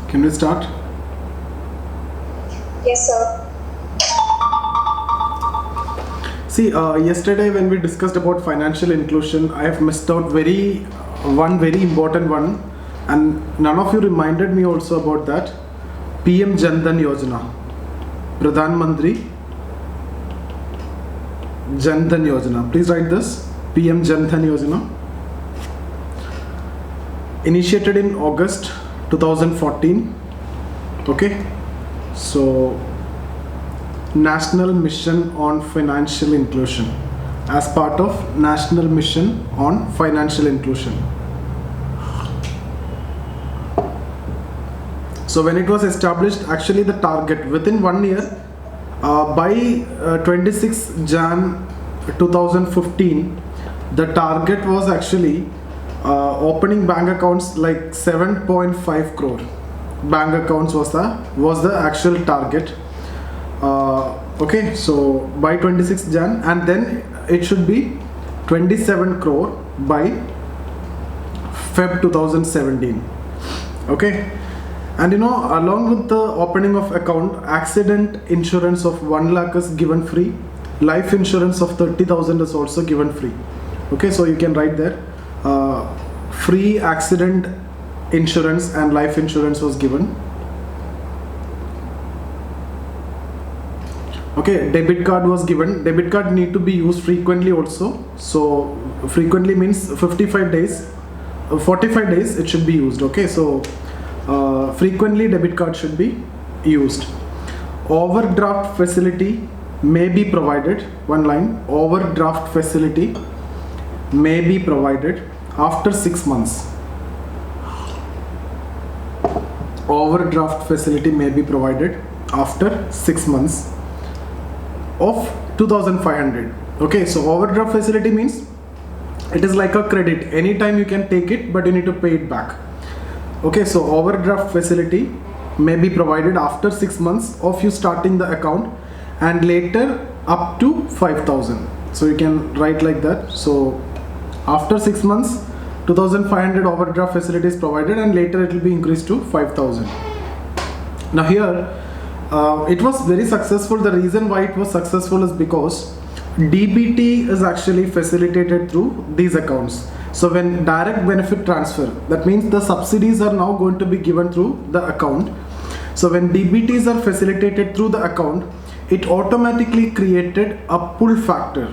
Can we start? Yes, sir. See, yesterday when we discussed about financial inclusion, I have missed out one very important one, and none of you reminded me also about that. PM Jan Dhan Yojana, Pradhan Mantri Jan Dhan Yojana. Please write this. PM Jan Dhan Yojana, initiated in August 2014. Okay, so National Mission on Financial Inclusion, as part of National Mission on Financial Inclusion. So when it was established, actually the target within 1 year, by 26 Jan 2015, the target was actually opening bank accounts like 7.5 crore bank accounts was the actual target. Okay, so by 26 Jan, and then it should be 27 crore by Feb 2017. Okay, and along with the opening of account, accident insurance of 1 lakh is given free, life insurance of 30,000 is also given free. Okay, so you can write there, free accident insurance and life insurance was given. Okay, debit card was given. Debit card need to be used frequently also. So frequently means 55 days, 45 days it should be used. Okay, so frequently debit card should be used. Overdraft facility may be provided. One line, overdraft facility may be provided after 6 months. Overdraft facility may be provided after 6 months of 2,500. Okay, so overdraft facility means it is like a credit. Anytime you can take it, but you need to pay it back. Okay, so overdraft facility may be provided after 6 months of you starting the account, and later up to 5,000. So you can write like that. So after 6 months, 2,500 overdraft facility is provided, and later it will be increased to 5,000. Now here, it was very successful. The reason why it was successful is because DBT is actually facilitated through these accounts. So when direct benefit transfer, that means the subsidies are now going to be given through the account. So when DBTs are facilitated through the account, it automatically created a pull factor.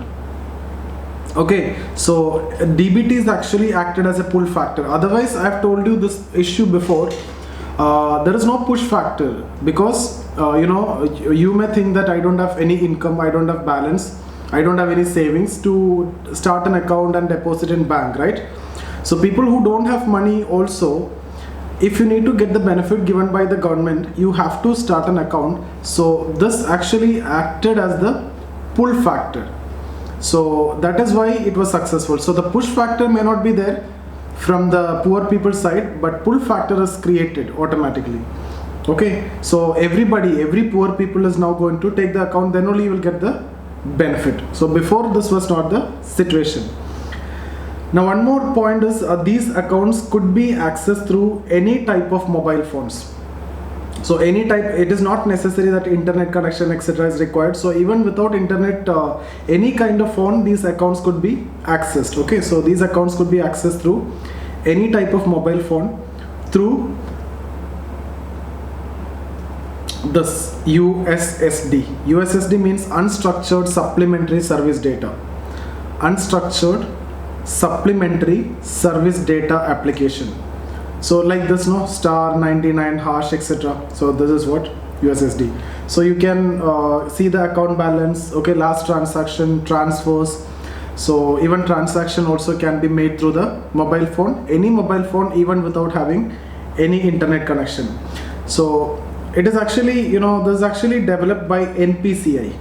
Okay, so DBTs actually acted as a pull factor. Otherwise, I have told you this issue before. There is no push factor, because you may think that I don't have any income, I don't have balance, I don't have any savings to start an account and deposit in bank, right? So people who don't have money also, if you need to get the benefit given by the government, you have to start an account. So this actually acted as the pull factor. So that is why it was successful. So the push factor may not be there from the poor people's side, but pull factor is created automatically. Okay, so every poor people is now going to take the account, then only you will get the benefit. So before, this was not the situation. Now one more point is, these accounts could be accessed through any type of mobile phones. So any type, it is not necessary that internet connection etc. is required. So even without internet, any kind of phone, these accounts could be accessed. Okay, so these accounts could be accessed through any type of mobile phone through this USSD. USSD means unstructured supplementary service data. Unstructured supplementary service data application. So like this, no, star 99 hash etc. So this is what USSD. So you can see the account balance. Okay, last transaction, transfers. So even transaction also can be made through the mobile phone, any mobile phone, even without having any internet connection. So it is actually, this is actually developed by NPCI.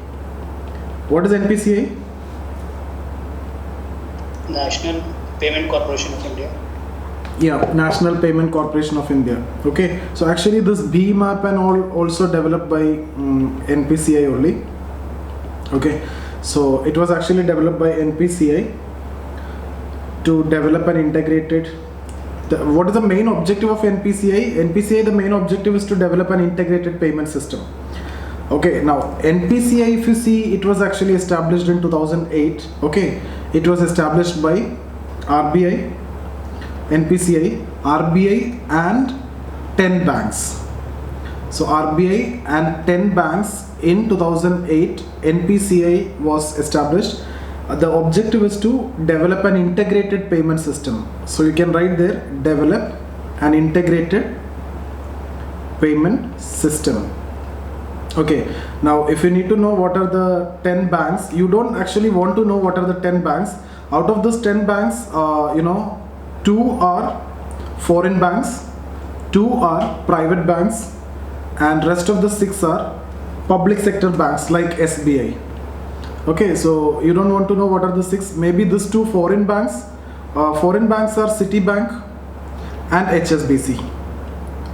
What is NPCI? National Payment Corporation of India. Yeah, National Payment Corporation of India. Okay, so actually this BMAP and all also developed by NPCI only. Okay, so it was actually developed by NPCI to develop an integrated What is the main objective of NPCI? NPCI, the main objective is to develop an integrated payment system. Okay, now NPCI, if you see, it was actually established in 2008. Okay, it was established by RBI, NPCI, RBI and 10 banks. So RBI and 10 banks in 2008, NPCI was established. The objective is to develop an integrated payment system. So you can write there, develop an integrated payment system. Okay, now if you need to know what are the 10 banks, you don't actually want to know what are the 10 banks. Out of those 10 banks, 2 are foreign banks, 2 are private banks, and rest of the 6 are public sector banks like SBI. Okay, so you don't want to know what are the 6, maybe these 2 foreign banks. Foreign banks are Citibank and HSBC.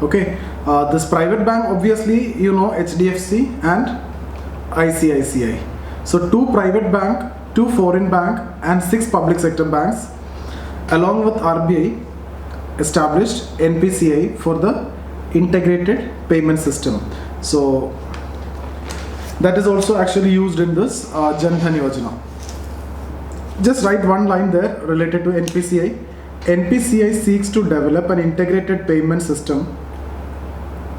Okay, this private bank, obviously you know, HDFC and ICICI. So 2 private bank, 2 foreign bank and 6 public sector banks along with RBI established NPCI for the integrated payment system. So that is also actually used in this Jan Dhan Yojana. Just write one line there related to NPCI. NPCI seeks to develop an integrated payment system.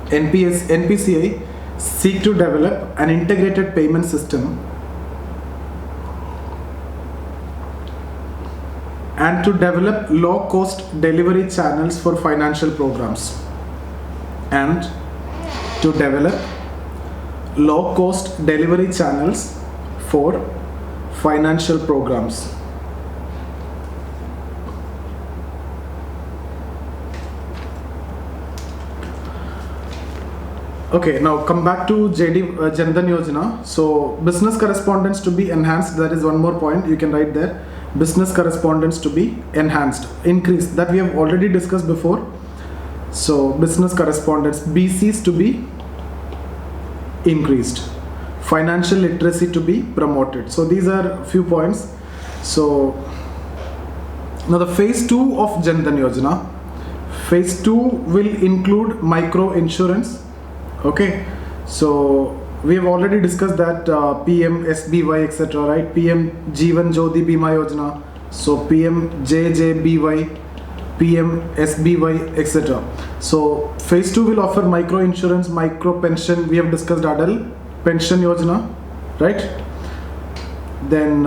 NPCI seek to develop an integrated payment system and to develop low-cost delivery channels for financial programs and to develop low-cost delivery channels for financial programs. Okay, now come back to Jan Dhan Yojana. So business correspondence to be enhanced, that is one more point you can write there. Business correspondence to be enhanced, increased, that we have already discussed before. So business correspondence, BCs to be increased, financial literacy to be promoted. So these are few points. So now the phase 2 of Jan Dhan Yojana, phase 2 will include micro insurance. Okay, so we have already discussed that PM SBY etc, right? PM Jeevan Jyoti Bima Yojana, so PM JJBY, PM SBY etc. So phase 2 will offer micro insurance, micro pension. We have discussed Adal Pension Yojana, right? Then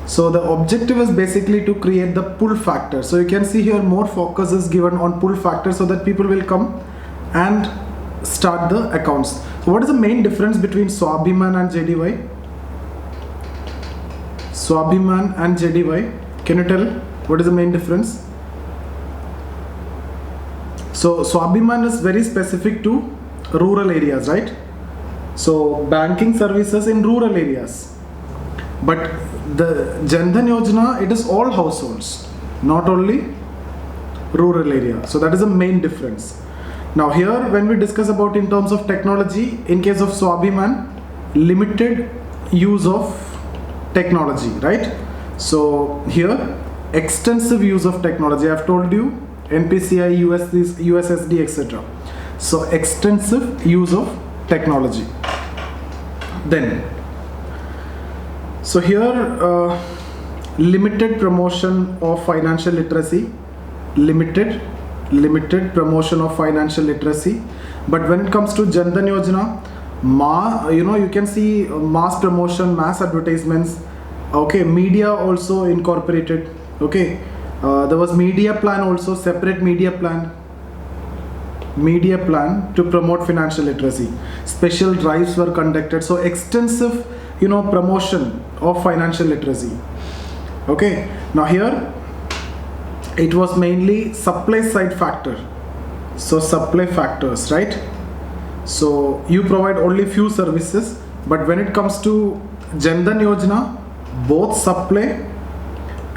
so the objective is basically to create the pull factor. So you can see here more focus is given on pull factor so that people will come and start the accounts. So what is the main difference between Swabhiman and JDY? Swabhiman and JDY, can you tell what is the main difference? So Swabhiman is very specific to rural areas, right? So banking services in rural areas. But the Jan Dhan Yojana, it is all households, not only rural area. So that is the main difference. Now here when we discuss about in terms of technology, in case of Swabhiman, limited use of technology, right? So here extensive use of technology. I have told you NPCI, USSD etc. So extensive use of technology. Then so here limited promotion of financial literacy, limited promotion of financial literacy. But when it comes to Jan Dhan Yojana, you can see mass promotion, mass advertisements. Okay, media also incorporated. Okay, there was media plan also, separate media plan to promote financial literacy. Special drives were conducted. So extensive promotion of financial literacy. Okay, now here it was mainly supply side factor. So supply factors, right? So you provide only few services, but when it comes to Jan Dhan Yojana, both supply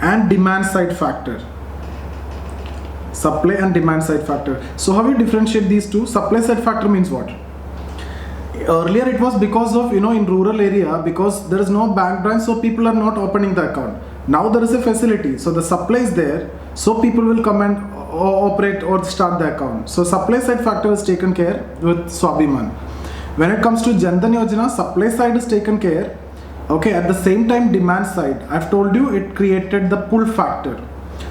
and demand side factor. Supply and demand side factor. So how we differentiate these two? Supply side factor means what? Earlier it was because of in rural area, because there is no bank branch, so people are not opening the account. Now there is a facility, so the supply is there, so people will come and operate or start the account. So supply side factor is taken care with Swabhiman. When it comes to Jan Dhan Yojana, supply side is taken care. Okay, at the same time demand side, I've told you it created the pull factor.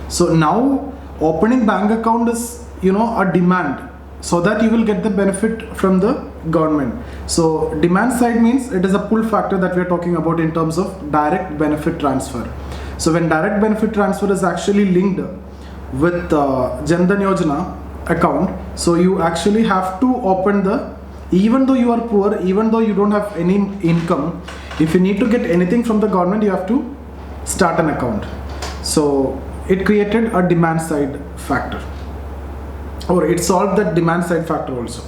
So now opening bank account is, you know, a demand, so that you will get the benefit from the government. So demand side means it is a pull factor that we are talking about in terms of direct benefit transfer. So when direct benefit transfer is actually linked with Jan Dhan Yojana account, so you actually have to open the, even though you are poor, even though you don't have any income, if you need to get anything from the government, you have to start an account. So it created a demand side factor, or it solved that demand side factor also.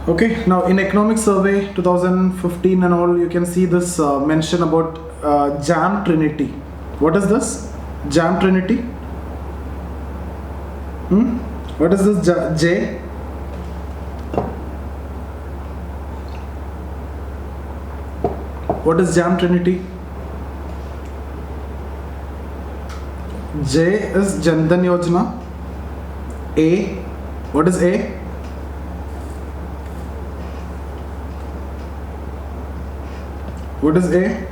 Okay, now in economic survey 2015 and all, you can see this mention about JAM Trinity. What is this JAM Trinity? What is this J? What is JAM Trinity? J is Jan Dhan Yojana. A, what is A? What is A?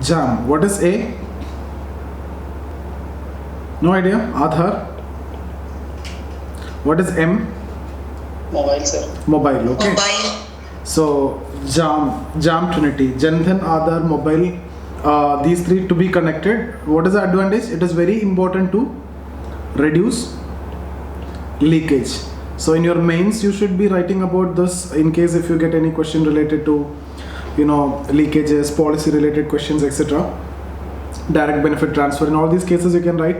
JAM. What is A? No idea. Aadhaar. What is M? Mobile, sir. Mobile. Okay. Mobile. So JAM Trinity, Jan Dhan, Aadhaar, mobile. These three to be connected. What is the advantage? It is very important to reduce leakage. So in your mains you should be writing about this, in case if you get any question related to, you know, leakages, policy related questions, etc. Direct benefit transfer, in all these cases you can write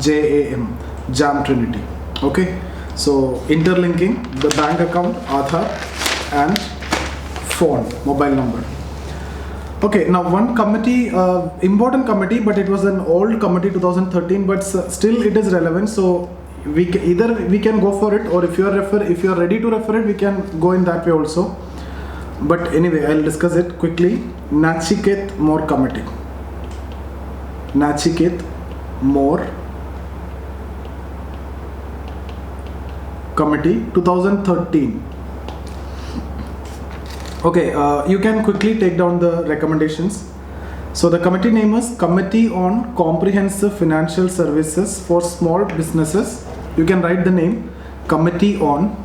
JAM, JAM Trinity. Okay, so interlinking the bank account, Aadhaar and phone, mobile number. Okay, now one committee, important committee, but it was an old committee 2013, but still it is relevant. So either we can go for it, or if you are ready to refer it, we can go in that way also. But anyway, I'll discuss it quickly. Nachiket More Committee. Nachiket More Committee 2013. Okay, you can quickly take down the recommendations. So the committee name is Committee on Comprehensive Financial Services for Small Businesses. You can write the name Committee on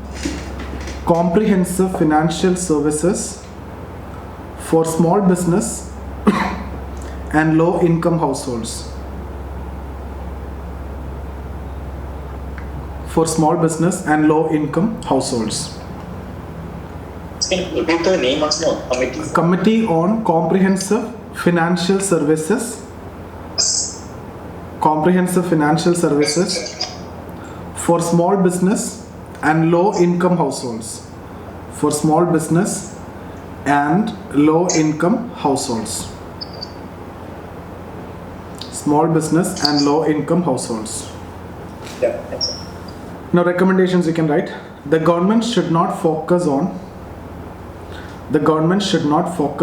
Comprehensive Financial Services for Small Business and Low Income Households. For small business and low income households. Can you repeat the name once more? Committee. Committee on Comprehensive Financial Services. Comprehensive Financial Services for small business and low income households. For small business and low income households. Small business and low income households. Yeah, thanks, sir. Now recommendations you can write. The government should not focus on. The government should not focus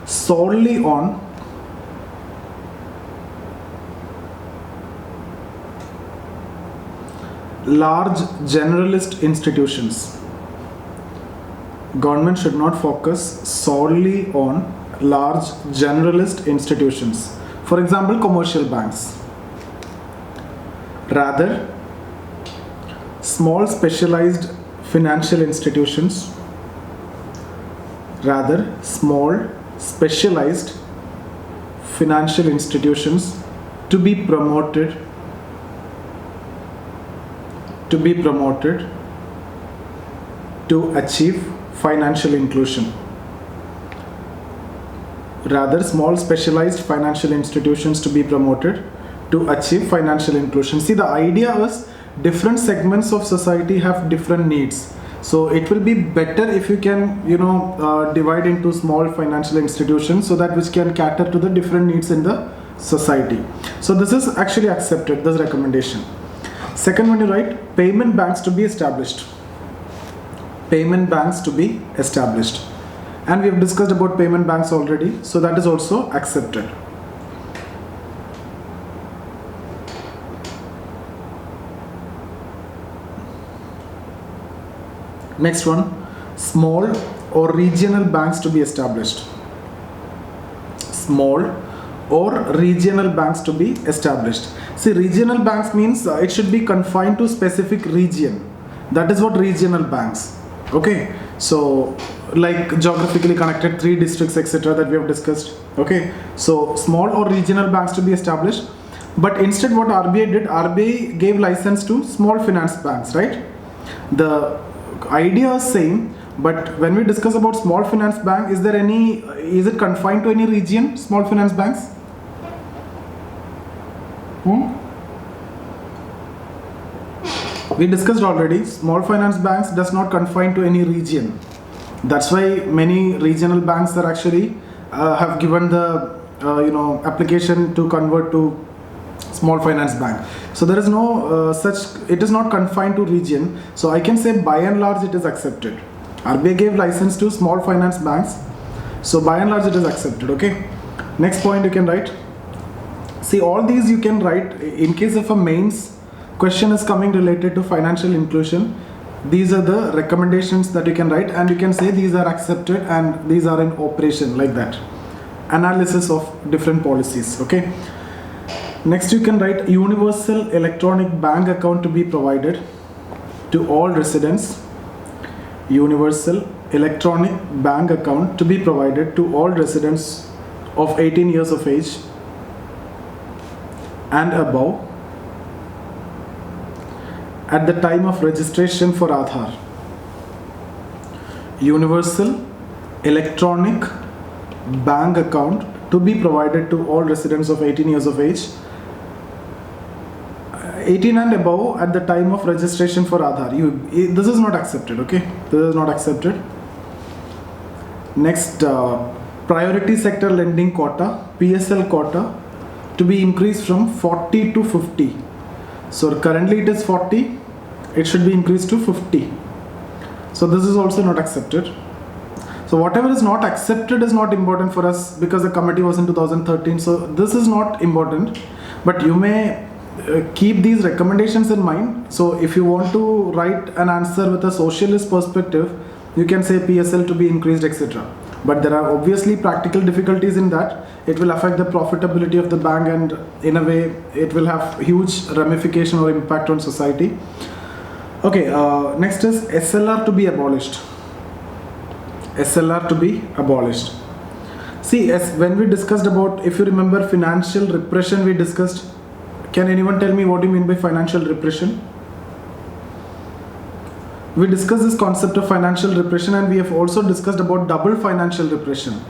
solely on large generalist institutions. Government should not focus solely on large generalist institutions. For example, commercial banks. Rather, small specialized financial institutions. Rather, small specialized financial institutions to be promoted to achieve financial inclusion. Rather, small specialized financial institutions to be promoted to achieve financial inclusion. See, the idea is different segments of society have different needs. So it will be better if you can, divide into small financial institutions, so that which can cater to the different needs in the society. So this is actually accepted, this recommendation. Second one, you write payment banks to be established. Payment banks to be established. And we have discussed about payment banks already, so that is also accepted. Next one, small or regional banks to be established. Small or regional banks to be established. See, regional banks means it should be confined to specific region. That is what regional banks. Okay, so like geographically connected 3 districts, etc., that we have discussed. Okay, so small or regional banks to be established. But instead, what RBI did, RBI gave license to small finance banks, right? The idea is same, but when we discuss about small finance bank, is it confined to any region, small finance banks? We discussed already, small finance banks does not confine to any region. That's why many regional banks are actually have given the application to convert to small finance bank. So there is no it is not confined to region. So I can say by and large it is accepted. RBI gave license to small finance banks. So by and large it is accepted. Okay. Next point you can write. See, all these you can write in case of a mains question is coming related to financial inclusion. These are the recommendations that you can write, and you can say these are accepted and these are in operation, like that. Analysis of different policies. Okay. Next you can write universal electronic bank account to be provided to all residents. Universal electronic bank account to be provided to all residents of 18 years of age and above at the time of registration for Aadhaar. Universal electronic bank account to be provided to all residents of 18 years of age, 18 and above at the time of registration for Aadhaar. This is not accepted, okay? This is not accepted. Next, priority sector lending quota, PSL quota, to be increased from 40 to 50. So currently it is 40, it should be increased to 50. So this is also not accepted. So whatever is not accepted is not important for us because the committee was in 2013. So this is not important, but you may keep these recommendations in mind. So if you want to write an answer with a socialist perspective, you can say PSL to be increased, etc. But there are obviously practical difficulties in that. It will affect the profitability of the bank, and in a way it will have huge ramification or impact on society. Okay, next is SLR to be abolished. SLR to be abolished. See, when we discussed about, if you remember, financial repression we discussed. Can anyone tell me what you mean by financial repression? We discussed this concept of financial repression, and we have also discussed about double financial repression.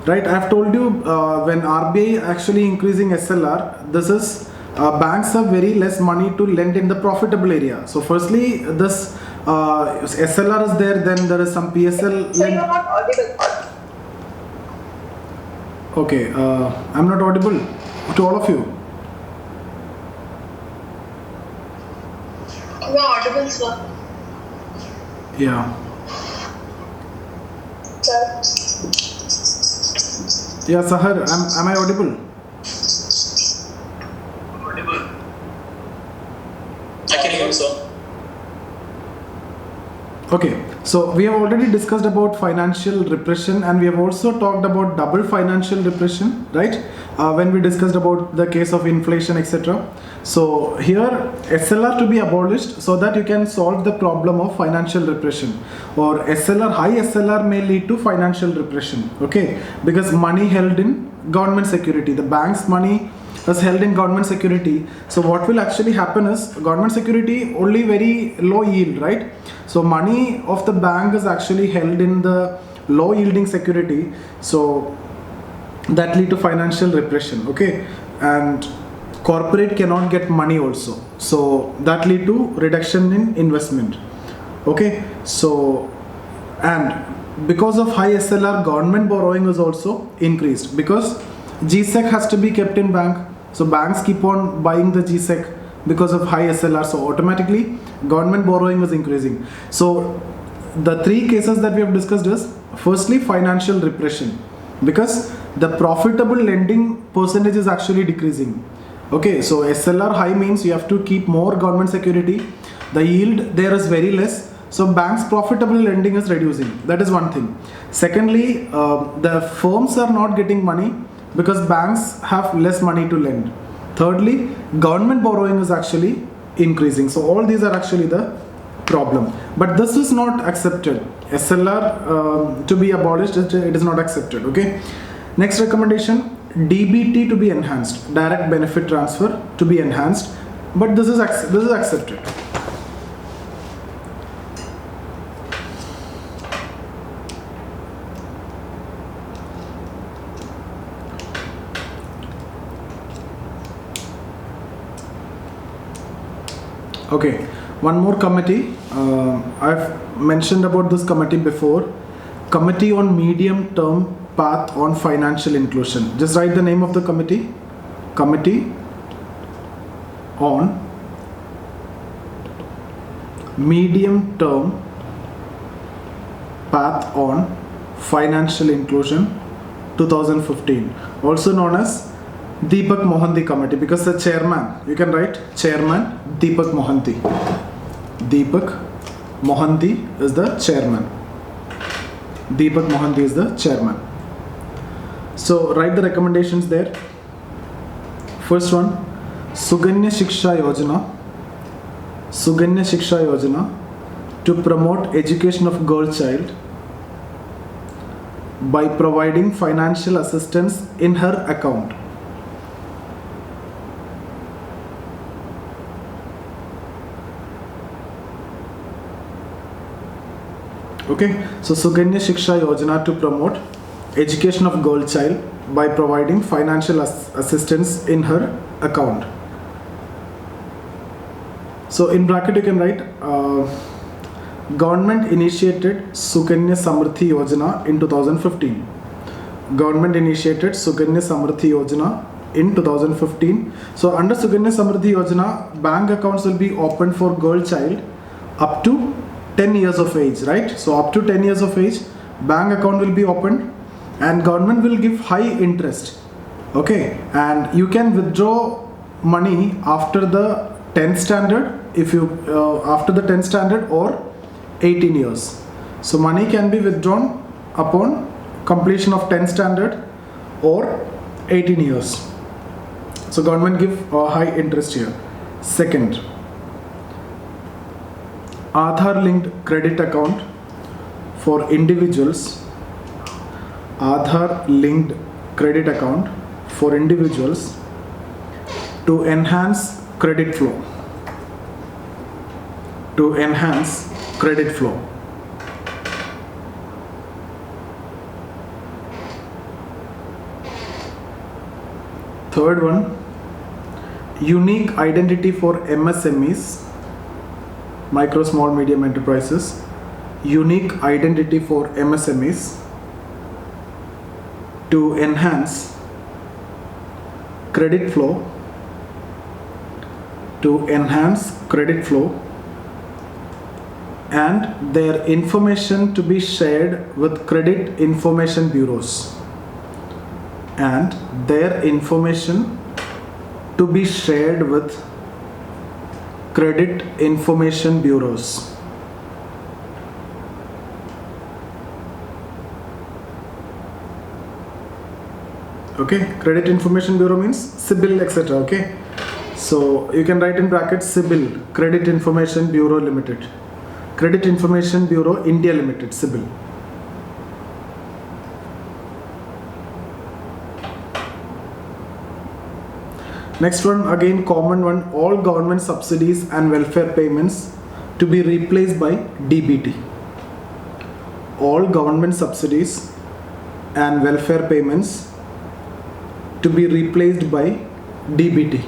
Right? I have told you when RBI actually increasing SLR, this is banks have very less money to lend in the profitable area. So firstly, this SLR is there, then there is some PSL. So you are not audible. Okay, I'm not audible to all of you. You are audible, sir. Yeah. Sir. Yeah, Sahar, am I audible? I can hear you, sir. Okay, so we have already discussed about financial repression, and we have also talked about double financial repression, right? When we discussed about the case of inflation, etc. So here SLR to be abolished so that you can solve the problem of financial repression, or SLR, high SLR may lead to financial repression, okay? Because money held in government security, the bank's money is held in government security. So what will actually happen is, government security only very low yield, right? So money of the bank is actually held in the low yielding security, so that lead to financial repression, okay? And corporate cannot get money also, so that lead to reduction in investment, okay? So, and because of high SLR, government borrowing is also increased, because GSEC has to be kept in bank. So banks keep on buying the GSEC because of high SLR. So automatically government borrowing is increasing. So the three cases that we have discussed is firstly financial repression, because the profitable lending percentage is actually decreasing. Okay, so SLR high means you have to keep more government security. The yield there is very less. So banks profitable lending is reducing. That is one thing. Secondly, the firms are not getting money because banks have less money to lend. Thirdly, government borrowing is actually increasing. So all these are actually the problem. But this is not accepted. SLR to be abolished, it is not accepted. Okay. Next recommendation, DBT to be enhanced, direct benefit transfer to be enhanced. But this is accepted. Okay, one more committee. I've mentioned about this committee before. Committee on Medium Term Path on Financial Inclusion. Just write the name of the committee. Committee on Medium Term Path on Financial Inclusion 2015. Also known as Deepak Mohanty committee, because the chairman, you can write chairman Deepak Mohanty. Deepak Mohanty is the chairman. Deepak Mohanty is the chairman. So write the recommendations there. First one, Suganya Shiksha Yojana. Suganya Shiksha Yojana to promote education of girl child by providing financial assistance in her account. Okay, so Suganya Shiksha Yojana to promote education of girl child by providing financial assistance in her account. So in bracket you can write government initiated Suganya Samriddhi Yojana in 2015. Government initiated Suganya Samriddhi Yojana in 2015. So under Suganya Samriddhi Yojana, bank accounts will be opened for girl child up to 10 years of age, right? So up to 10 years of age, bank account will be opened and government will give high interest. Okay, and you can withdraw money after the 10th standard, if you after the 10th standard or 18 years. So money can be withdrawn upon completion of 10th standard or 18 years. So government give a high interest here. Second, Aadhaar linked credit account for individuals. Aadhaar linked credit account for individuals to enhance credit flow. To enhance credit flow. Third one, unique identity for MSMEs, micro, small, medium enterprises. Unique identity for MSMEs to enhance credit flow. To enhance credit flow and their information to be shared with credit information bureaus. And their information to be shared with credit information bureaus. Okay, credit information bureau means CIBIL, etc. Okay, so you can write in brackets CIBIL, Credit Information Bureau Limited. Credit Information Bureau India Limited, CIBIL. Next one, again common one, all government subsidies and welfare payments to be replaced by DBT. All government subsidies and welfare payments to be replaced by DBT.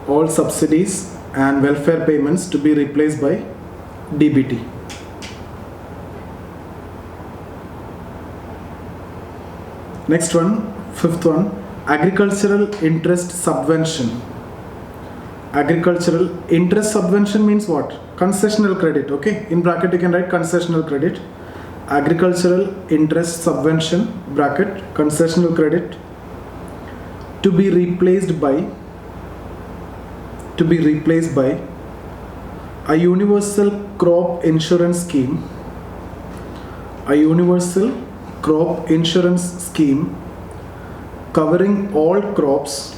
All subsidies and welfare payments to be replaced by DBT. Next one, fifth one, agricultural interest subvention. Agricultural interest subvention means what? Concessional credit. Okay, in bracket you can write concessional credit. Agricultural interest subvention bracket concessional credit to be replaced by a universal crop insurance scheme. A universal crop insurance scheme covering all crops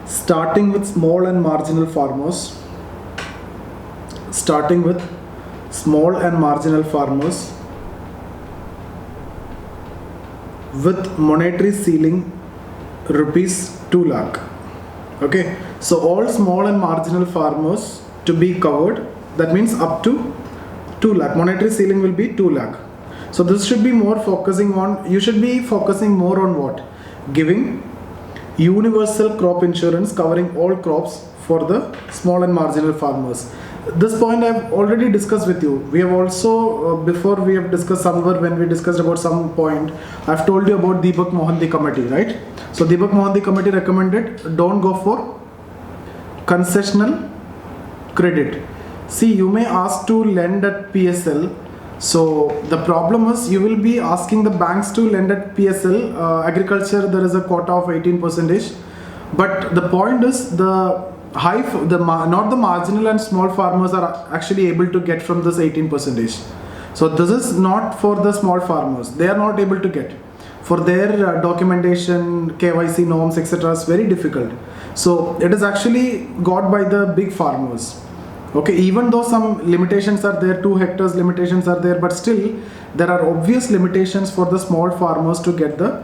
starting with small and marginal farmers with monetary ceiling rupees 2 lakh. Okay, so all small and marginal farmers to be covered, that means up to 2 lakh. Monetary ceiling will be 2 lakh. So this should be more focusing on, you should be focusing more on what? Giving universal crop insurance covering all crops for the small and marginal farmers. This point I've already discussed with you. We have also, before we have discussed somewhere when we discussed about some point, I've told you about Deepak Mohanty committee, right? So Deepak Mohanty committee recommended don't go for concessional credit. See, you may ask to lend at PSL. So the problem is you will be asking the banks to lend at PSL. Agriculture, there is a quota of 18%. But the point is not the marginal and small farmers are actually able to get from this 18%. So this is not for the small farmers. They are not able to get. For their documentation, KYC norms, etc. is very difficult. So it is actually got by the big farmers. Okay, even though some limitations are there, 2 hectares limitations are there, but still there are obvious limitations for the small farmers to get the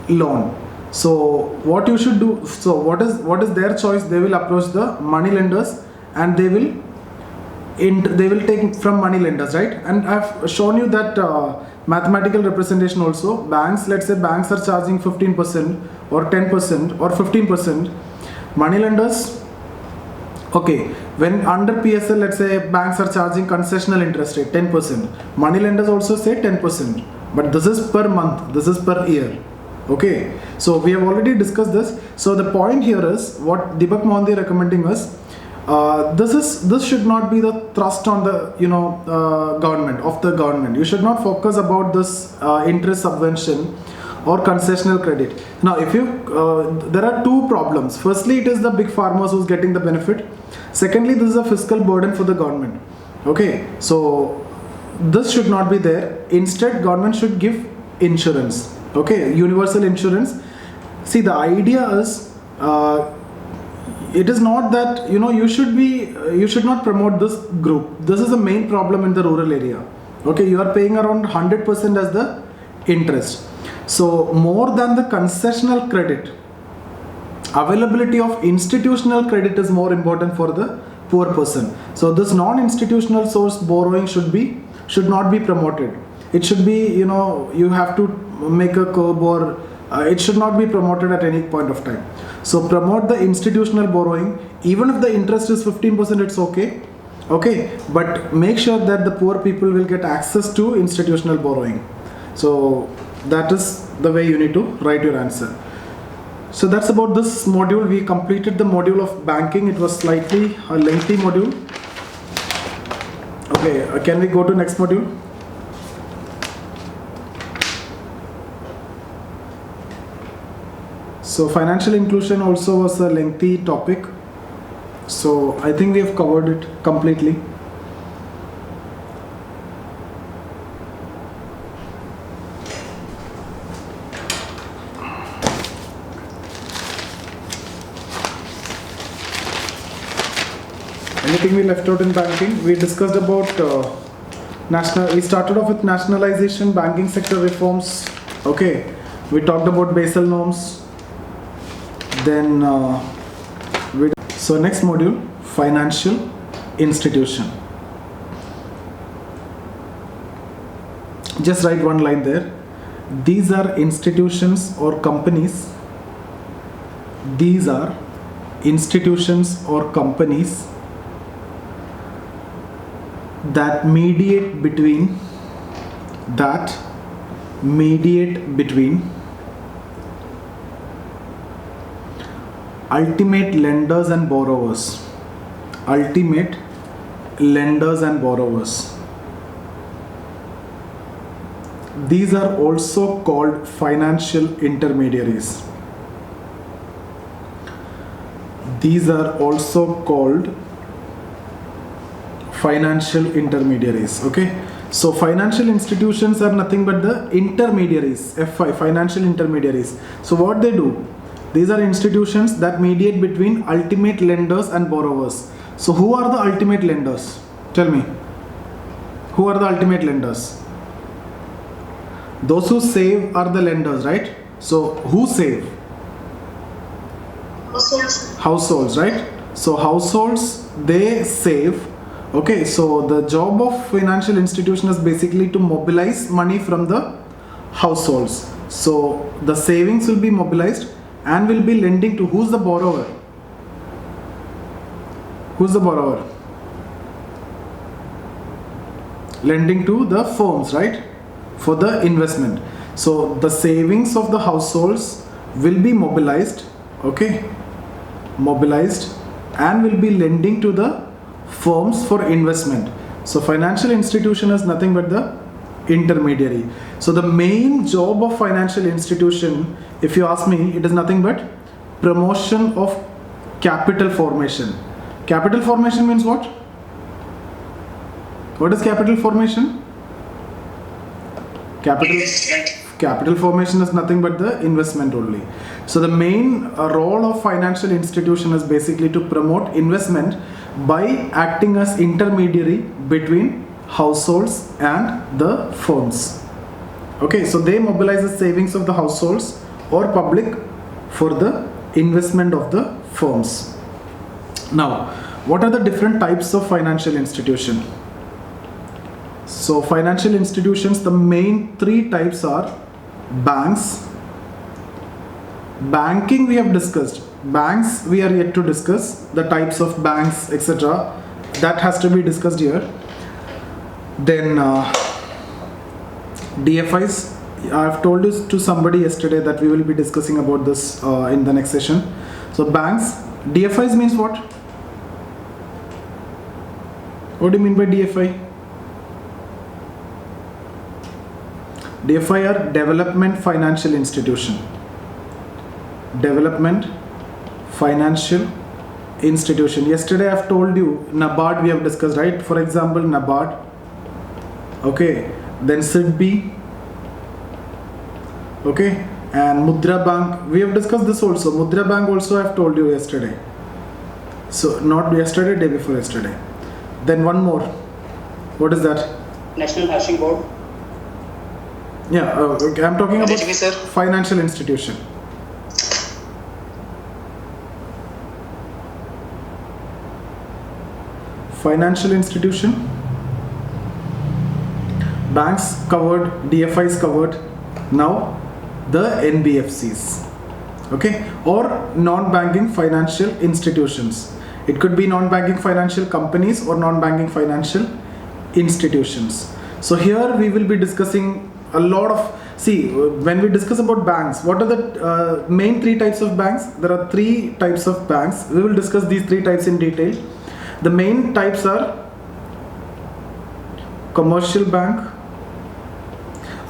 loan. So what you should do, so what is their choice? They will approach the money lenders and they will take from money lenders, right? And I've shown you that mathematical representation also. Banks, let's say banks are charging 15% or 10% or 15%. Money lenders, okay, when under PSL, let's say banks are charging concessional interest rate 10%. Money lenders also say 10%, but this is per month, this is per year. Okay, so we have already discussed this. So the point here is what Deepak Mohanty recommending us. This should not be the thrust on the government. You should not focus about this interest subvention or concessional credit. Now, if you there are 2 problems. Firstly, it is the big farmers who's getting the benefit. Secondly, this is a fiscal burden for the government. Okay, so this should not be there. Instead, government should give insurance. Okay, universal insurance. See, the idea is it is not that you should not promote this group. This is the main problem in the rural area. Okay, you are paying around 100% as the interest. So more than the concessional credit, availability of institutional credit is more important for the poor person. So this non-institutional source borrowing should not be promoted. It should be, you have to make a curb or it should not be promoted at any point of time. So promote the institutional borrowing. Even if the interest is 15%, it's okay. Okay, but make sure that the poor people will get access to institutional borrowing. So that is the way you need to write your answer. So that's about this module. We completed the module of banking. It was slightly a lengthy module. Okay, can we go to next module? So financial inclusion also was a lengthy topic. So I think we have covered it completely. Anything we left out in banking? We discussed about we started off with nationalization, banking sector reforms. Okay, we talked about Basel norms. Then so next module, financial institution. Just write one line there. These are institutions or companies. These are institutions or companies that mediate between ultimate lenders and borrowers. These are also called financial intermediaries. These are also called financial intermediaries. Okay, so financial institutions are nothing but the intermediaries. FI, financial intermediaries. So what they do, these are institutions that mediate between ultimate lenders and borrowers. So who are the ultimate lenders? Tell me, who are the ultimate lenders? Those who save are the lenders, right? So who save? Households, right? So households, they save. Okay, so the job of financial institution is basically to mobilize money from the households. So the savings will be mobilized and will be lending to, who's the borrower? Who's the borrower? Lending to the firms, right? For the investment. So the savings of the households will be mobilized, okay? Mobilized and will be lending to the firms for investment. So financial institution is nothing but the intermediary. So the main job of financial institution, if you ask me, it is nothing but promotion of capital formation. Capital formation means what? What is capital formation? Capital formation is nothing but the investment only. So the main role of financial institution is basically to promote investment by acting as intermediary between households and the firms. Okay, so they mobilize the savings of the households or public for the investment of the firms. Now, what are the different types of financial institution? So financial institutions, the main three types are banks. Banking we have discussed. Banks we are yet to discuss. The types of banks, etc. That has to be discussed here. Then DFIs. I have told this to somebody yesterday that we will be discussing about this in the next session. So banks, DFIs means what? What do you mean by DFI? DFI are Development Financial Institution. Development Financial Institution. Yesterday I have told you NABARD we have discussed, right? For example, NABARD. Okay. Then SIDBI. Okay. And Mudra Bank. We have discussed this also. Mudra Bank also I have told you yesterday. So not yesterday, day before yesterday. Then one more. What is that? National Housing Board. Yeah, okay. I'm talking about NHB, sir. financial institution. Financial institution. Banks covered, DFIs covered. Now the NBFCs. Okay, or non-banking financial institutions. It could be non-banking financial companies or non-banking financial institutions. So here we will be discussing a lot of, see, when we discuss about banks, what are the main three types of banks? There are three types of banks. We will discuss these three types in detail. The main types are commercial bank.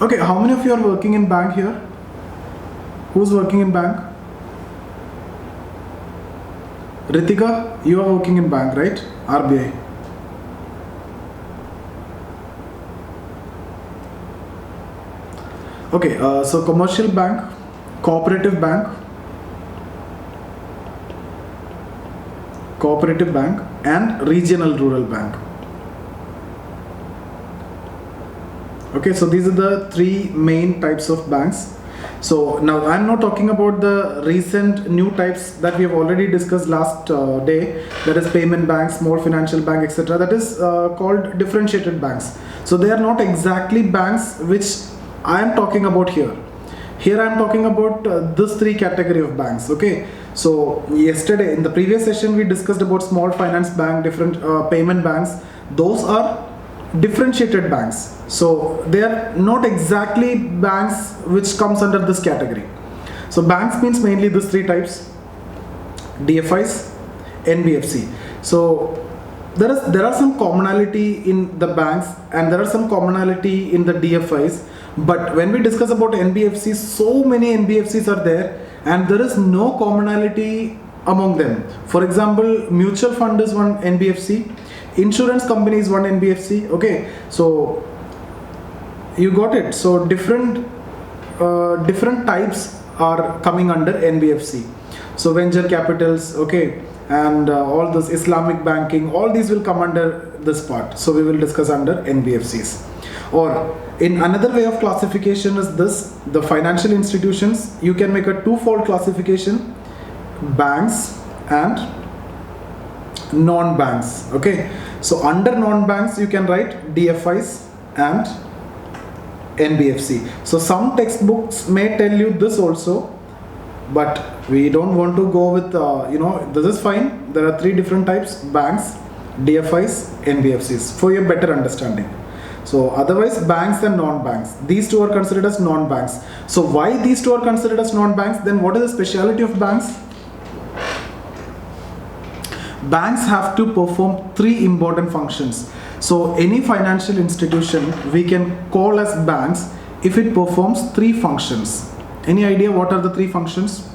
Okay, how many of you are working in bank here? Who's working in bank? Ritika, you are working in bank, right? RBI. Okay, so commercial bank, cooperative bank, and regional rural bank. Okay, so these are the three main types of banks. So now I'm not talking about the recent new types that we have already discussed last day, that is payment banks, small financial bank, etc. That is called differentiated banks. So they are not exactly banks which I am talking about here. Here I am talking about this three category of banks. Okay, so yesterday in the previous session we discussed about small finance bank, different payment banks. Those are differentiated banks. So they are not exactly banks which comes under this category. So banks means mainly these three types: DFIs, NBFC. So there are some commonality in the banks and there are some commonality in the DFIs. But when we discuss about NBFCs, so many NBFCs are there and there is no commonality among them. For example, mutual fund is one NBFC, insurance company is one NBFC. Okay, so you got it. So different types are coming under NBFC. So venture capitals, okay, and all this Islamic banking, all these will come under this part. So we will discuss under NBFCs. Or in another way of classification is this: the financial institutions, you can make a twofold classification: banks and non-banks. Okay, so under non-banks you can write DFIs and NBFC. So some textbooks may tell you this also, but we don't want to go with this is fine. There are three different types: banks, DFIs, NBFCs, for your better understanding. So otherwise, banks and non-banks, these two are considered as non-banks. So why these two are considered as non-banks? Then what is the speciality of banks? Banks have to perform three important functions. So any financial institution we can call as banks if it performs three functions. Any idea what are the three functions?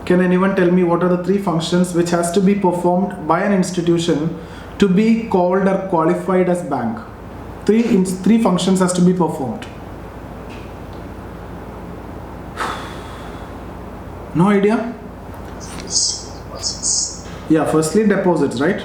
Can anyone tell me what are the three functions which has to be performed by an institution to be called or qualified as bank? Three functions has to be performed. No idea? Yeah, firstly deposits, right?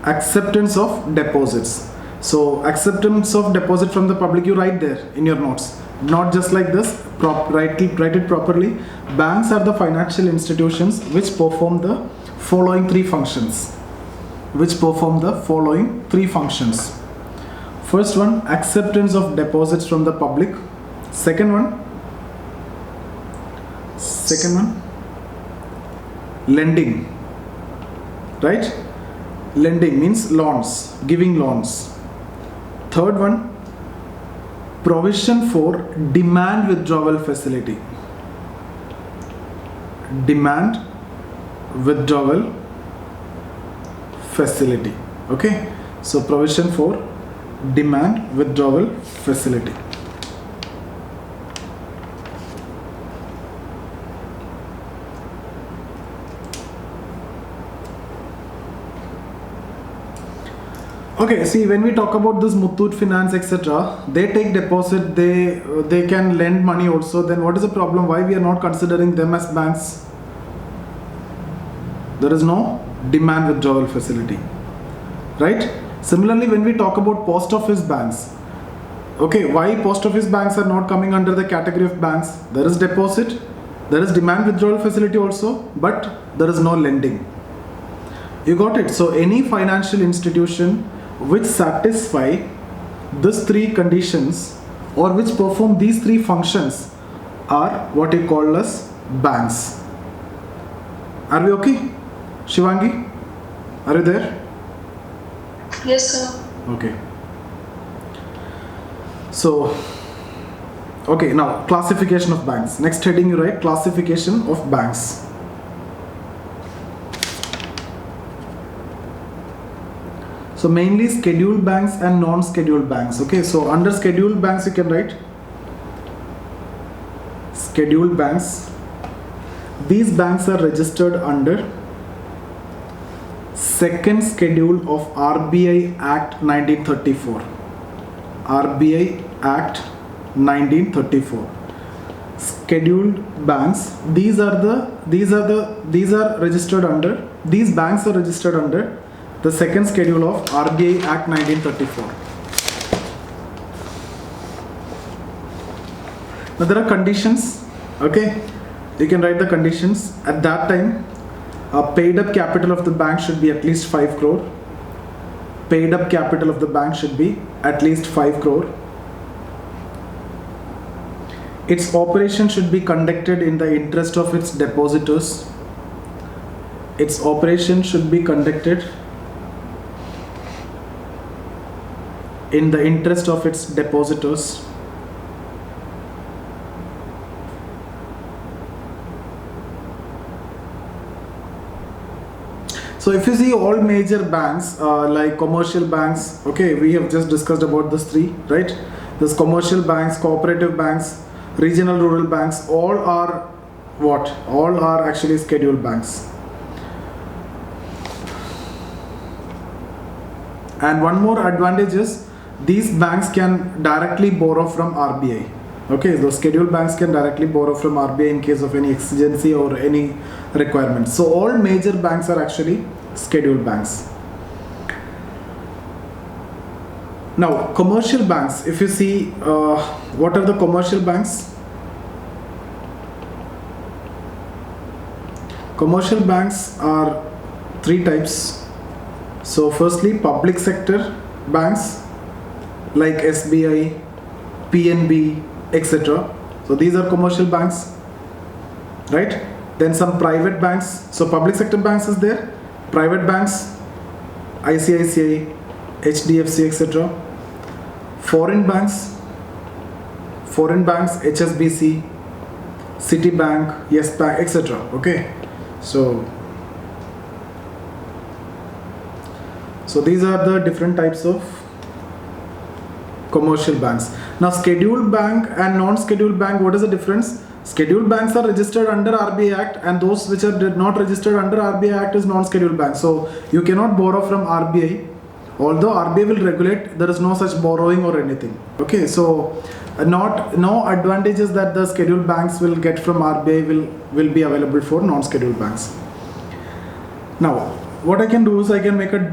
Acceptance of deposits. So acceptance of deposit from the public, you write there in your notes. Not just like this, write it properly. Banks are the financial institutions which perform the following three functions. First one, acceptance of deposits from the public. Second one, lending. Right? Lending means loans, giving loans. Third one, provision for demand withdrawal facility. Demand withdrawal facility. Okay, so provision for demand withdrawal facility. Okay, see, when we talk about this Muthoot Finance, etc., they take deposit, they can lend money also. Then what is the problem? Why we are not considering them as banks? There is no demand withdrawal facility, right? Similarly, when we talk about post office banks, okay, why post office banks are not coming under the category of banks? There is deposit, there is demand withdrawal facility also, but there is no lending. You got it? So any financial institution which satisfy these three conditions or which perform these three functions are what you call as banks. Are we okay? Shivangi, are you there? Yes, sir. Okay. So, okay, now classification of banks. Next heading you write classification of banks. So mainly scheduled banks and non-scheduled banks. Okay, so under scheduled banks you can write scheduled banks. These banks are registered under second schedule of RBI Act 1934. RBI Act 1934. Scheduled banks. These are registered under. These banks are registered under the second schedule of RBI Act 1934. Now there are conditions. Okay, you can write the conditions. At that time, paid up capital of the bank should be at least 5 crore. Paid up capital of the bank should be at least 5 crore. Its operation should be conducted in the interest of its depositors. Its operation should be conducted in the interest of its depositors. So if you see all major banks like commercial banks, okay, we have just discussed about this three, right? This commercial banks, cooperative banks, regional rural banks, all are what? All are actually scheduled banks. And one more advantage is these banks can directly borrow from RBI. Okay, those scheduled banks can directly borrow from RBI in case of any exigency or any requirement. So all major banks are actually scheduled banks. Now, commercial banks, if you see, what are the commercial banks? Commercial banks are three types. So firstly, public sector banks like SBI, PNB, etc. So these are commercial banks, right? Then some private banks. So public sector banks is there, private banks, ICICI, HDFC, etc. Foreign banks, HSBC, Citibank, Yes Bank, etc. Okay, so these are the different types of commercial banks. Now, scheduled bank and non-scheduled bank, what is the difference? Scheduled banks are registered under RBI Act, and those which are not registered under RBI Act is non-scheduled bank. So you cannot borrow from RBI. Although RBI will regulate, there is no such borrowing or anything. Okay, so no advantages that the scheduled banks will get from RBI will be available for non-scheduled banks. Now, what I can do is I can make a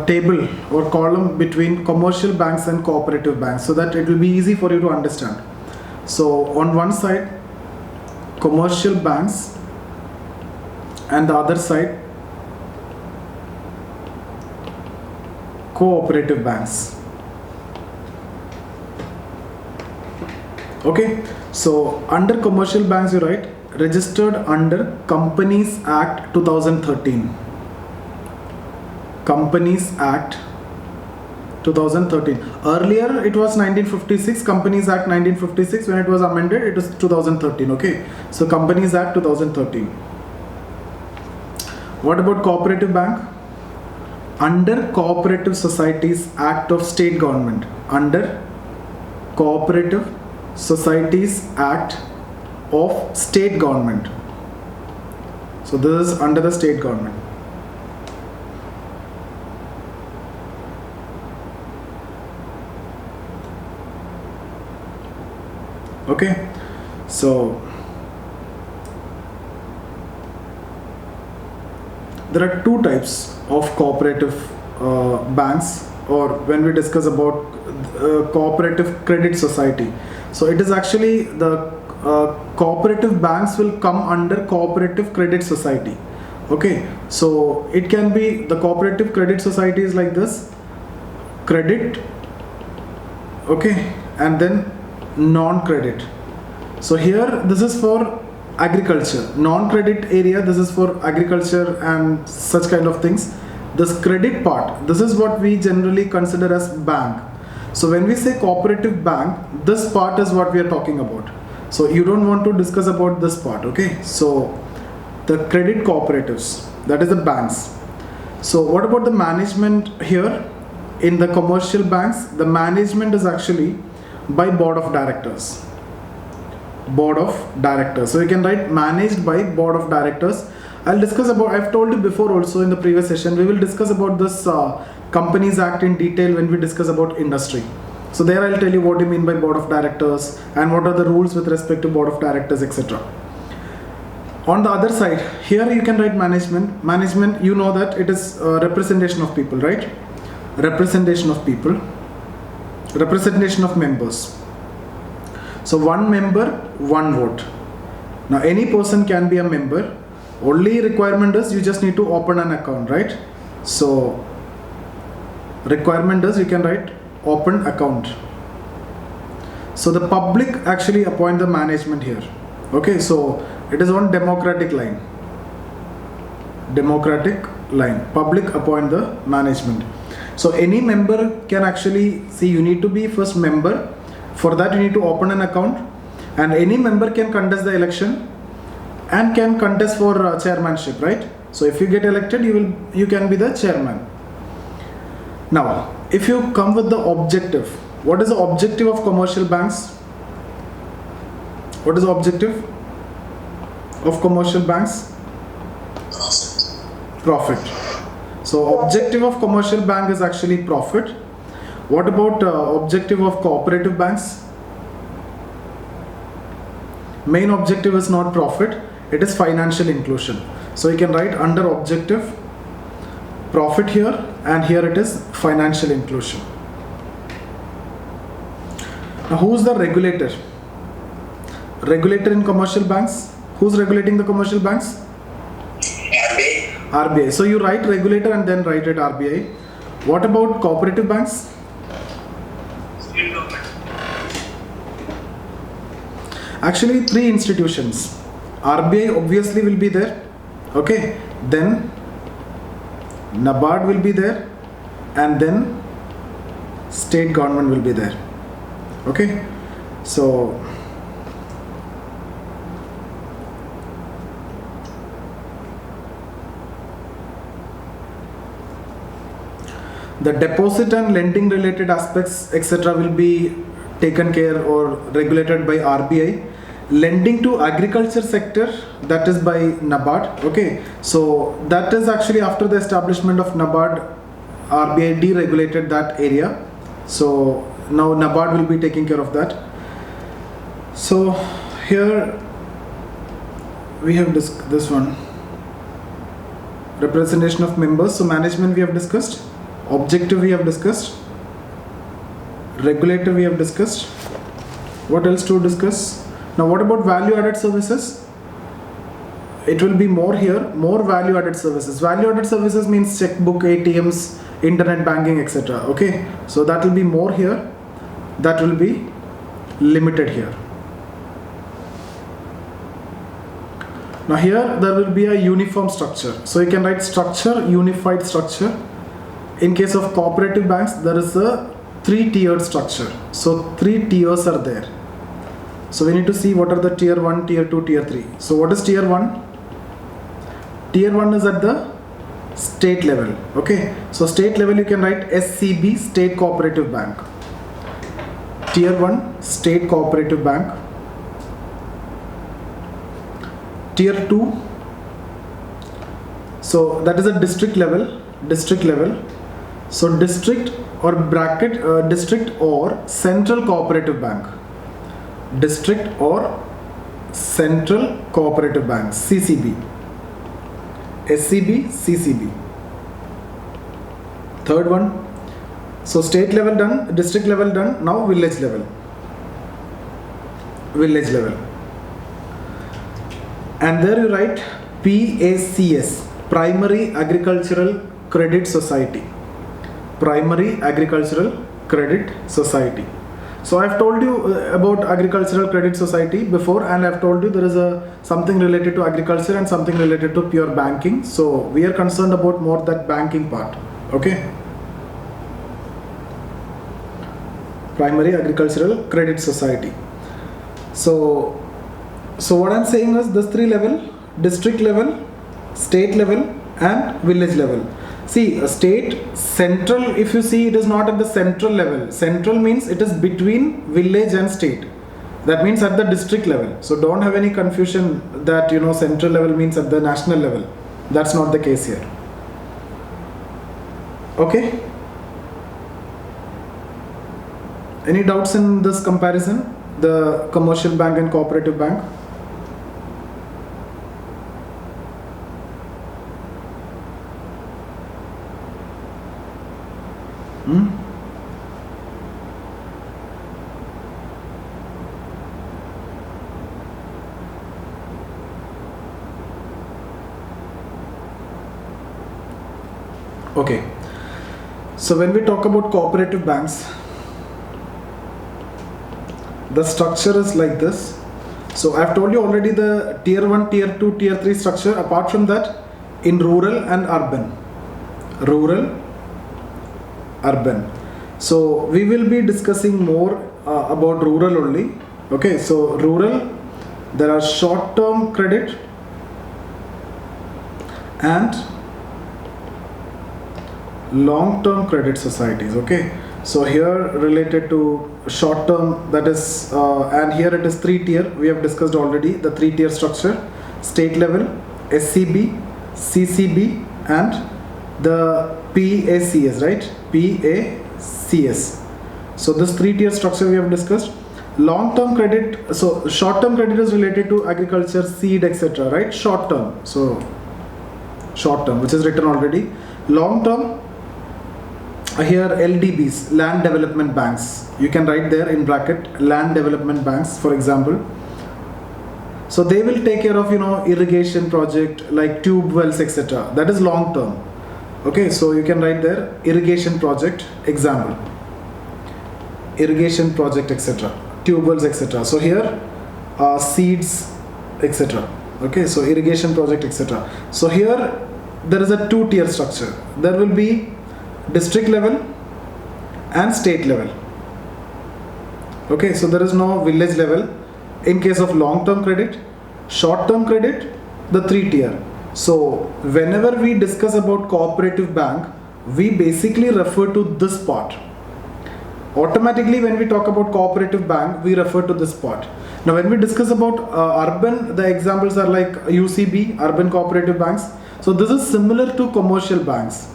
table or column between commercial banks and cooperative banks so that it will be easy for you to understand. So on one side, commercial banks, and the other side, cooperative banks. Okay, so under commercial banks you write registered under Companies Act 2013. Companies Act 2013. Earlier it was 1956, Companies Act 1956. When it was amended, it was 2013. Okay, so Companies Act 2013. What about cooperative bank? Under Cooperative Societies Act of State Government. Under Cooperative Societies Act of State Government. So this is under the state government. Okay, so there are two types of cooperative banks, or when we discuss about cooperative credit society. So it is actually the cooperative banks will come under cooperative credit society. Okay, so it can be the cooperative credit society is like this: credit, okay, and then non-credit. So here this is for agriculture, non-credit area, this is for agriculture and such kind of things. This credit part, this is what we generally consider as bank. So when we say cooperative bank, this part is what we are talking about. So you don't want to discuss about this part. Okay, so the credit cooperatives, that is the banks. So what about the management here? In the commercial banks, the management is actually by board of directors. Board of directors. So you can write managed by board of directors. I'll discuss about, I've told you before also in the previous session, we will discuss about this Companies Act in detail when we discuss about industry. So there I'll tell you what you mean by board of directors and what are the rules with respect to board of directors, etc. On the other side, here you can write management. Management, you know that it is representation of people, right? Representation of people. Representation of members. So one member, one vote. Now any person can be a member. Only requirement is you just need to open an account, right? So requirement is you can write open account. So the public actually appoint the management here. Okay, so it is on democratic line. Democratic line. Public appoint the management. So any member can actually see, you need to be first member. For that you need to open an account, and any member can contest the election and can contest for chairmanship, right? So if you get elected, you can be the chairman. Now, if you come with the objective, what is the objective of commercial banks? What is the objective of commercial banks? Profit. So objective of commercial bank is actually profit. What about objective of cooperative banks? Main objective is not profit, it is financial inclusion. So you can write under objective profit here, and here it is financial inclusion. Now who is the regulator? Regulator in commercial banks? Who's regulating the commercial banks? RBI. So you write regulator and then write it RBI. What about cooperative banks? Actually, three institutions. RBI obviously will be there. Okay. Then NABARD will be there, and then state government will be there. Okay. So the deposit and lending related aspects etc. will be taken care or regulated by RBI. Lending to agriculture sector, that is by NABARD. Okay, so that is actually after the establishment of NABARD, RBI deregulated that area. So now NABARD will be taking care of that. So here we have this one, representation of members. So management we have discussed, objective we have discussed, regulator we have discussed. What else to discuss? Now what about value added services? It will be more here, more value added services. Value added services means checkbook, ATMs, internet banking, etc. Okay, so that will be more here, that will be limited here. Now here there will be a uniform structure. So you can write structure, unified structure. In case of cooperative banks, there is a 3-tiered structure. So 3 tiers are there. So we need to see what are the tier 1, tier 2, tier 3. So what is tier 1? Tier 1 is at the state level. Okay. So state level you can write SCB, State Cooperative Bank. Tier 1, State Cooperative Bank. Tier 2. So that is a district level. District level. So district or bracket district or central cooperative bank. District or central cooperative bank, CCB. SCB, CCB. Third one. So state level done, district level done, now village level. Village level. And there you write PACS, Primary Agricultural Credit Society. Primary Agricultural Credit Society. So I've told you about Agricultural Credit Society before, and I've told you there is something related to agriculture and something related to pure banking. So we are concerned about more that banking part. Okay. Primary Agricultural Credit Society. So what I'm saying is this 3 level, district level, state level and village level. See, a state, central, if you see, it is not at the central level. Central means it is between village and state. That means at the district level. So don't have any confusion that, central level means at the national level. That's not the case here. Okay. Any doubts in this comparison? The commercial bank and cooperative bank? Okay. So when we talk about cooperative banks, the structure is like this. So I have told you already the tier 1, tier 2, tier 3 structure. Apart from that, in rural and urban, rural urban. So we will be discussing more about rural only. Okay, so rural, there are short-term credit and long-term credit societies. Okay, so here related to short-term, that is, and here it is 3-tier. We have discussed already the 3-tier structure: state level, SCB, CCB, and the PACS, right? PACS. So this 3-tier structure we have discussed. Long-term credit, so short-term credit is related to agriculture, seed, etc., right? Short-term, so short-term, which is written already. Long-term, here LDBs, land development banks. You can write there in bracket land development banks, for example. So they will take care of, irrigation project like tube wells, etc. That is long-term. Okay, so you can write there irrigation project example, irrigation project, etc., tube wells, etc. So here seeds, etc. Okay, so irrigation project, etc. So here there is a 2-tier structure. There will be district level and state level. Okay, so there is no village level in case of long-term credit. Short-term credit, the 3-tier. So whenever we discuss about cooperative bank, we basically refer to this part. Automatically when we talk about cooperative bank, we refer to this part. Now when we discuss about urban, the examples are like UCB, urban cooperative banks. So this is similar to commercial banks,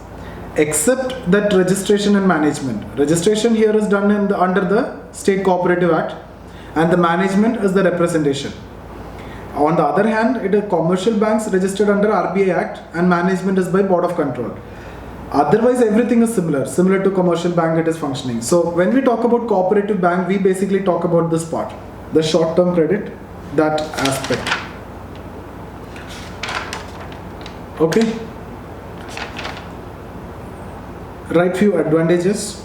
except that registration and management. Registration here is done under the State Cooperative Act, and the management is the representation. On the other hand, it is commercial banks registered under RBI Act, and management is by Board of Control. Otherwise, everything is similar to commercial bank. It is functioning. So when we talk about cooperative bank, we basically talk about this part, the short-term credit, that aspect. Okay. Write few advantages.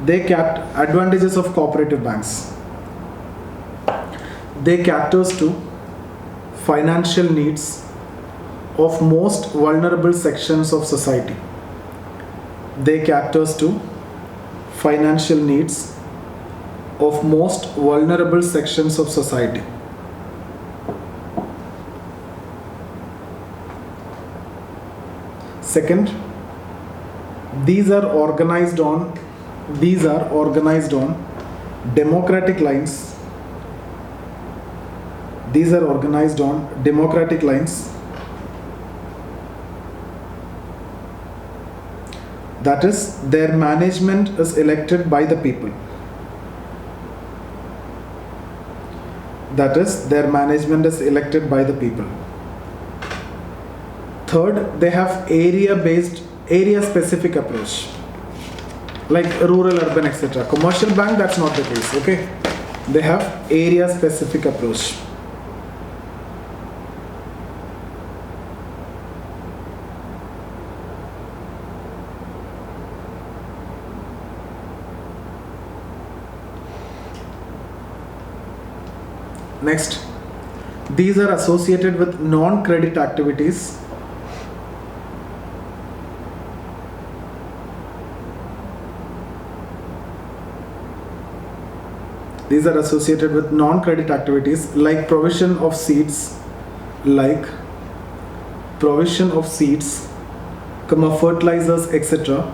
Advantages of cooperative banks. They caters to financial needs of most vulnerable sections of society. They caters to financial needs of most vulnerable sections of society. Second, these are organized on democratic lines. These are organized on democratic lines. That is, their management is elected by the people. That is, their management is elected by the people. Third, they have area-specific approach, like rural, urban, etc. Commercial bank, that's not the case. Okay, they have area-specific approach. Next, these are associated with non-credit activities. These are associated with non-credit activities like provision of seeds, fertilizers, etc.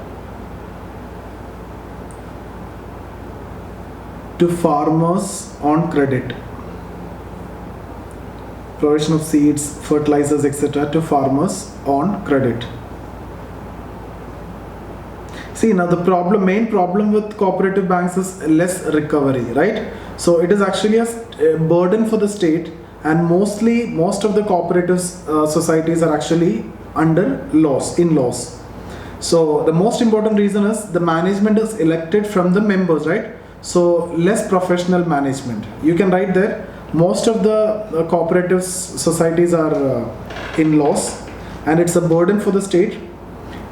to farmers on credit. Provision of seeds, fertilizers, etc. to farmers on credit. See, now the main problem with cooperative banks is less recovery, right? So it is actually a burden for the state, and most of the cooperative societies are actually under laws. So the most important reason is the management is elected from the members, right? So less professional management. You can write there, most of the cooperative societies are in loss, and it's a burden for the state.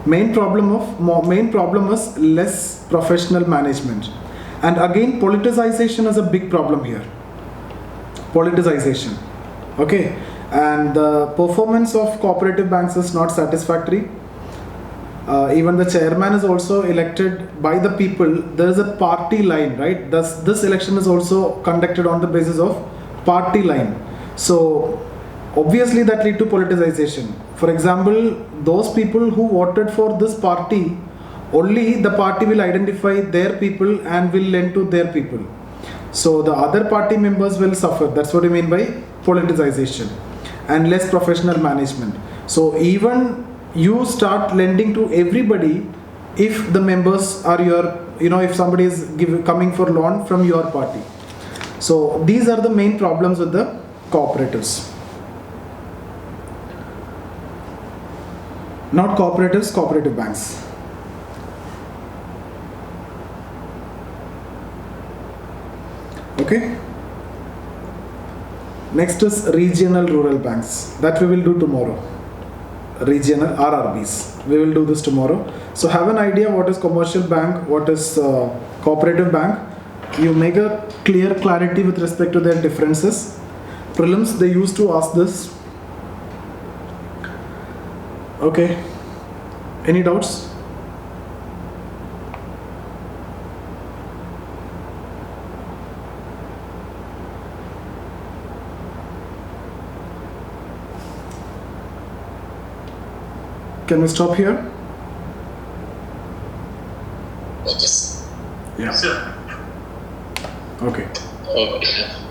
Main problem is less professional management, and again politicization is a big problem here. Politicization, okay, and the performance of cooperative banks is not satisfactory. even the chairman is also elected by the people. There is a party line, right? Thus, this election is also conducted on the basis of party line. So obviously that lead to politicization. For example, those people who voted for this party, only the party will identify their people and will lend to their people. So the other party members will suffer. That's what I mean by politicization and less professional management. So even you start lending to everybody if the members are your, if somebody is coming for loan from your party. So these are the main problems with the cooperatives. Not cooperatives, cooperative banks. Okay. Next is regional rural banks. That we will do tomorrow. Regional RRBs. We will do this tomorrow. So have an idea what is commercial bank, what is cooperative bank. You make a clear clarity with respect to their differences. Prelims, they used to ask this. Okay. Any doubts? Can we stop here? Yes. Yeah. Sir. Okay. Okay.